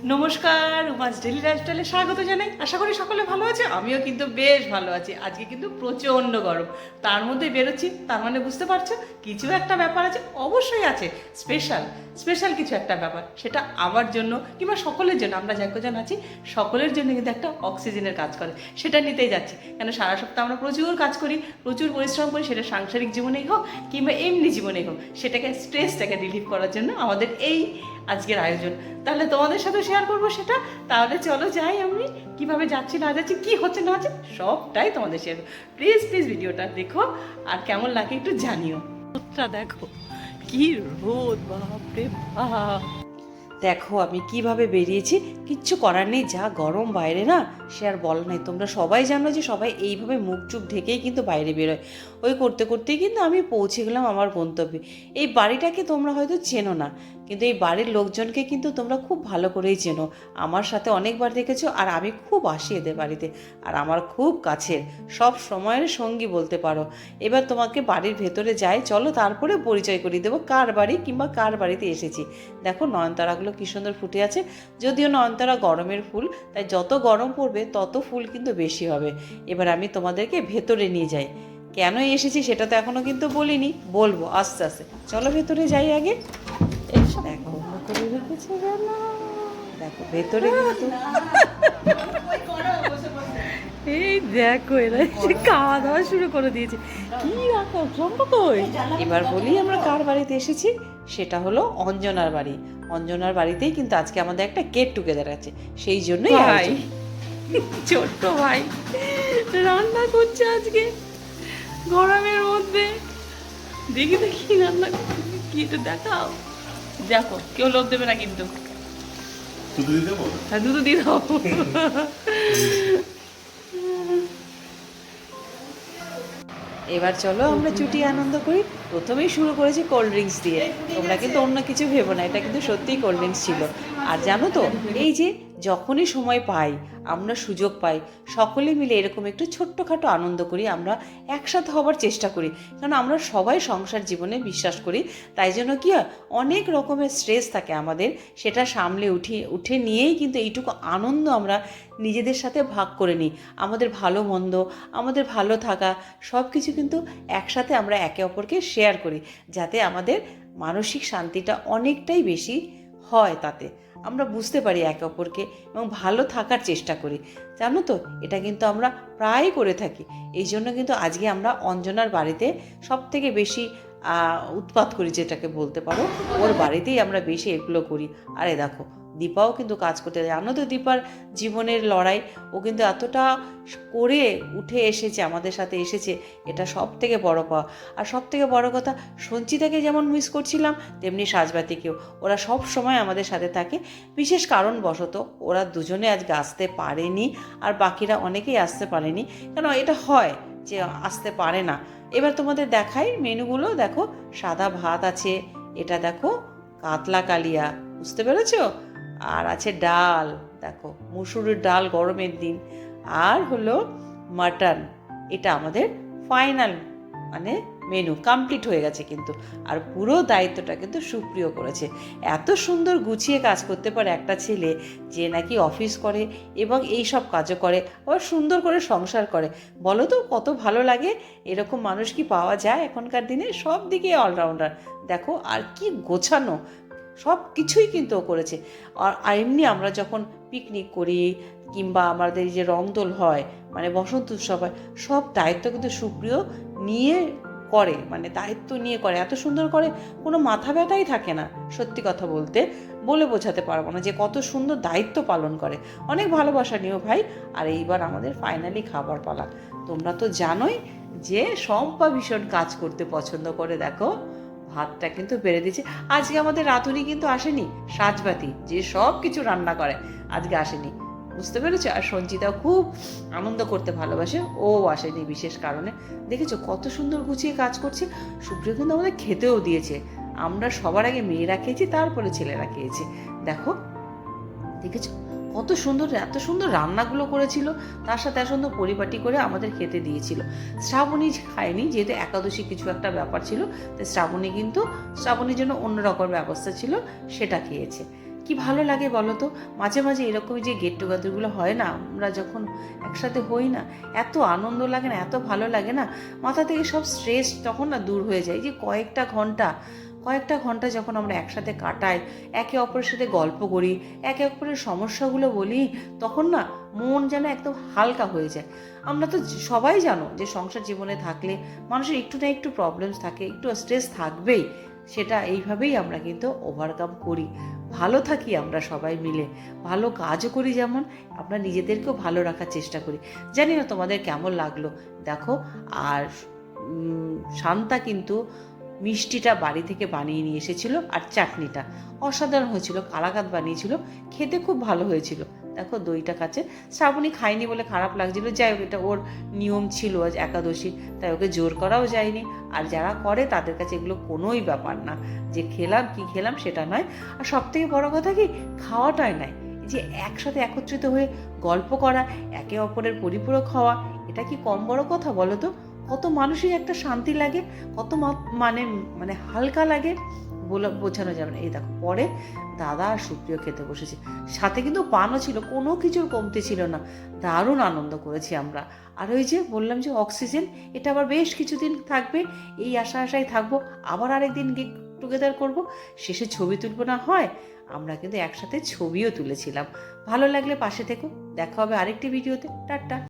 নমস্কার, UMass daily লাইফস্টাইলে স্বাগত জানাই। আশা করি সকলে ভালো আছে। আমিও কিন্তু বেশ ভালো আছি। আজকে কিন্তু প্রচণ্ড গরম, তার মধ্যে বেরোচ্ছি, তার মানে বুঝতে পারছো কিছু একটা ব্যাপার আছে, অবশ্যই আছে। স্পেশাল স্পেশাল কিছু একটা ব্যাপার, সেটা আমার জন্য কিংবা সকলের জন্য, আমরা যা কজন আছি সকলের জন্য কিন্তু একটা অক্সিজেনের কাজ করে, সেটা নিতেই যাচ্ছি। কেন সারা সপ্তাহ আমরা প্রচুর কাজ করি, প্রচুর পরিশ্রম করি, সেটা সাংসারিক জীবনেই হোক কিংবা এমনি জীবনেই হোক, সেটাকে স্ট্রেসটাকে রিলিভ করার জন্য আমাদের এই আজকের আয়োজন। তাহলে তোমাদের সাথে শেয়ার করবো সেটা। তাহলে চলো যাই, আমি কিভাবে যাচ্ছি না যাচ্ছি, কি হচ্ছে না হচ্ছে, সবটাই তোমাদের শেয়ার করবো। প্লিজ প্লিজ ভিডিওটা দেখো, আর কেমন লাগে একটু জানিও। রোদটা দেখো, কি রোদ, বাপরে বাপ। দেখো আমি কিভাবে বেরিয়েছি, কিচ্ছু করার নেই, যা গরম বাইরে না, সে আর বল নাই। তোমরা সবাই জানো যে সবাই এইভাবে মুখ চুপ ঢেকেই কিন্তু বাইরে বেরোয়। ওই করতে করতেই কিন্তু আমি পৌঁছে গেলাম আমার গন্তব্যে। এই বাড়িটাকে তোমরা হয়তো চেনো না, কিন্তু এই বাড়ির লোকজনকে কিন্তু তোমরা খুব ভালো করেই চেনো। আমার সাথে অনেকবার দেখেছো, আর আমি খুব আসি এদের বাড়িতে, আর আমার খুব কাছের, সব সময়ের সঙ্গী বলতে পারো। এবার তোমাকে বাড়ির ভেতরে যাই, চলো, তারপরে পরিচয় করিয়ে দেবো কার বাড়ি কিংবা কার বাড়িতে এসেছি। দেখো নয়নতারাগুলো কী সুন্দর ফুটে আছে। যদিও নয়নতারা গরমের ফুল, তাই যত গরম পড়বে তত ফুল কিন্তু বেশি হবে। এবার আমি তোমাদেরকে ভেতরে নিয়ে যাই। কেন এসেছি সেটা তো এখনো কিন্তু বলিনি, বলবো আস্তে আস্তে। চলো ভেতরে যাই আগে। দেখো করে রেখেছে কেন, দেখো ভেতরে কিন্তু এই দেখো এরা এসে খাওয়া দাওয়া শুরু করে দিয়েছে। কি রাখা কই। এবার বলি আমরা কার বাড়িতে এসেছি, সেটা হলো অঞ্জনার বাড়ি। অঞ্জনার বাড়িতেই কিন্তু আজকে আমাদের একটা গেট টুগেদার আছে, সেই জন্যই ভাই, ছোট্ট ভাই রান্না করছে আজকে গরমের মধ্যে। দেখি দেখি রান্না কি, একটু দেখাও। দেখো কেউ লোভ দেবে না কিন্তু। হ্যাঁ দুধ দিয়ে দাও। এবার চলো আমরা চুটি আনন্দ করি। প্রথমেই শুরু করেছি কোল্ড ড্রিঙ্কস দিয়ে। তোমরা কিন্তু অন্য কিছু ভেবো না, এটা কিন্তু সত্যিই কোল্ড ড্রিঙ্কস ছিল। আর জানো তো, এই যে যখনই সময় পাই, আমরা সুযোগ পাই, সকলে মিলে এরকম একটু ছোট্টখাটো আনন্দ করি, আমরা একসাথে হবার চেষ্টা করি। কারণ আমরা সবাই সংসার জীবনে বিশ্বাস করি, তাই জন্য কি হয়, অনেক রকমের স্ট্রেস থাকে আমাদের, সেটা সামলে উঠে নিয়েই কিন্তু এইটুকু আনন্দ আমরা নিজেদের সাথে ভাগ করে নিই। আমাদের ভালো মন্দ, আমাদের ভালো থাকা, সব কিছু কিন্তু একসাথে আমরা একে অপরকে শেয়ার করি, যাতে আমাদের মানসিক শান্তিটা অনেকটাই বেশি হয়। তাতে আমরা বুঝতে পারি একে অপরকে এবং ভালো থাকার চেষ্টা করি। জানো তো, এটা কিন্তু আমরা প্রায় করে থাকি। এই জন্য কিন্তু আজকে আমরা অঞ্জনার বাড়িতে সব থেকে বেশি উৎপাত করি, যেটাকে বলতে পারো, ওর বাড়িতেই আমরা বেশি এগুলো করি। আরে দেখো দীপাও কিন্তু কাজ করতে, জানো তো দীপার জীবনের লড়াই, ও কিন্তু এতটা করে উঠে এসেছে, আমাদের সাথে এসেছে, এটা সব থেকে বড় পাওয়া। আর সব থেকে বড় কথা, সঞ্চিতাকে যেমন মিস করছিলাম, তেমনি সাজবাতিকেও। ওরা সব সময় আমাদের সাথে থাকে। বিশেষ কারণবশত ওরা দুজনে আজকে আসতে পারেনি, আর বাকিরা অনেকেই আসতে পারেনি, কেন এটা হয় যে আসতে পারে না। এবার তোমাদের দেখাই মেনুগুলো। দেখো সাদা ভাত আছে, এটা দেখো কাতলা কালিয়া, বুঝতে পেরেছো, আর আছে ডাল, দেখো মুসুরির ডাল গরমের দিন, আর হলো মাটন। এটা আমাদের ফাইনাল মানে মেনু কমপ্লিট হয়ে গেছে কিন্তু। আর পুরো দায়িত্বটা কিন্তু সুপ্রিয় করেছে। এত সুন্দর গুছিয়ে কাজ করতে পারে একটা ছেলে, যে নাকি অফিস করে এবং এই সব কাজও করে, আবার সুন্দর করে সংসার করে। বলো তো কত ভালো লাগে। এরকম মানুষ কি পাওয়া যায় এখনকার দিনে? সব দিকে অলরাউন্ডার। দেখো আর কি গোছানো, সব কিছুই কিন্তু ও করেছে। আর এমনি আমরা যখন পিকনিক করি কিংবা আমাদের যে রংদোল হয়, মানে বসন্ত উৎসব হয়, সব দায়িত্ব কিন্তু সুপ্রিয় নিয়ে করে, মানে দায়িত্ব নিয়ে করে, এত সুন্দর করে, কোনো মাথা ব্যথাই থাকে না। সত্যি কথা বলতে বলে বোঝাতে পারবো না যে কত সুন্দর দায়িত্ব পালন করে। অনেক ভালোবাসা নিও ভাই। আর এইবার আমাদের ফাইনালি খাবার পালা। তোমরা তো জানোই যে শম্পা ভীষণ কাজ করতে পছন্দ করে। দেখো ভাতটা কিন্তু বেড়ে দিয়েছে। আজকে আমাদের রাঁধুনি কিন্তু আসেনি, সাজবাতি যে সব কিছু রান্না করে আজকে আসেনি, বুঝতে পেরেছো। আর সঞ্চিতাও খুব আনন্দ করতে ভালোবাসে, ও আসেনি বিশেষ কারণে। দেখেছো কত সুন্দর গুছিয়ে কাজ করছে। সুপ্রিয় কিন্তু আমাদের খেতেও দিয়েছে। আমরা সবার আগে মেয়েরা খেয়েছি, তারপরে ছেলেরা খেয়েছে। দেখো দেখেছো কত সুন্দর, এত সুন্দর রান্নাগুলো করেছিল, তার সাথে এত সুন্দর পরিপাটি করে আমাদের খেতে দিয়েছিল। শ্রাবণী খায়নি, যেহেতু একাদশী কিছু একটা ব্যাপার ছিল, তাই শ্রাবণী কিন্তু শ্রাবণীর জন্য অন্যরকম ব্যবস্থা ছিল, সেটা খেয়েছে। কি ভালো লাগে বলো তো। মাঝে মাঝে এরকম যে গেট টুগেদারগুলো হয় না, আমরা যখন একসাথে হই না, এত আনন্দ লাগে না, এত ভালো লাগে না, মাথা থেকে সব স্ট্রেস তখন না দূর হয়ে যায়। যে কয়েকটা ঘন্টা যখন আমরা একসাথে কাটাই, একে অপরের সাথে গল্প করি, একে অপরের সমস্যাগুলো বলি, তখন না মন যেন একদম হালকা হয়ে যায়। আমরা তো সবাই জানো যে সংসার জীবনে থাকলে মানুষের একটু না একটু প্রবলেমস থাকে, একটু স্ট্রেস থাকবেই। সেটা এইভাবেই আমরা কিন্তু ওভারকাম করি। ভালো থাকি আমরা সবাই মিলে, ভালো কাজও করি, যেমন আমরা নিজেদেরকেও ভালো রাখার চেষ্টা করি। জানি না তোমাদের কেমন লাগলো দেখো। আর শান্তা কিন্তু মিষ্টিটা বাড়ি থেকে বানিয়ে নিয়ে এসেছিল, আর চাটনিটা অসাধারণ হয়েছিল, কালাকাঁদ বানিয়েছিল, খেতে খুব ভালো হয়েছিল। দেখো দইটা কাছে শ্রাবণী খায়নি বলে খারাপ লাগছিল, যাই হোক এটা ওর নিয়ম ছিল, আজ একাদশী, তাই ওকে জোর করাও যায়নি। আর যারা করে তাদের কাছে এগুলো কোনোই ব্যাপার না, যে খেলাম কি খেলাম সেটা নয়। আর সব থেকে বড় কথা কি, খাওয়াটাই নয়, যে একসাথে একত্রিত হয়ে গল্প করা, একে অপরের পরিপূরক হওয়া, এটা কি কম বড় কথা বলো তো। কত মানসিক একটা শান্তি লাগে, কত মানে মানে হালকা লাগে, বোঝানো যাবে না। এই দেখো পরে দাদা আর সুপ্রিয় খেতে বসেছে, সাথে কিন্তু পানও ছিল, কোনো কিছুর কমতি ছিল না। দারুণ আনন্দ করেছি আমরা। আর ওই যে বললাম যে অক্সিজেন, এটা আবার বেশ কিছুদিন থাকবে, এই আশায় থাকবো, আবার আরেকদিন গেট টুগেদার করবো, শেষে ছবি তুলবো না হয়। আমরা কিন্তু একসাথে ছবিও তুলেছিলাম। ভালো লাগলে পাশে থেকো, দেখা হবে আরেকটি ভিডিওতে। টাটা।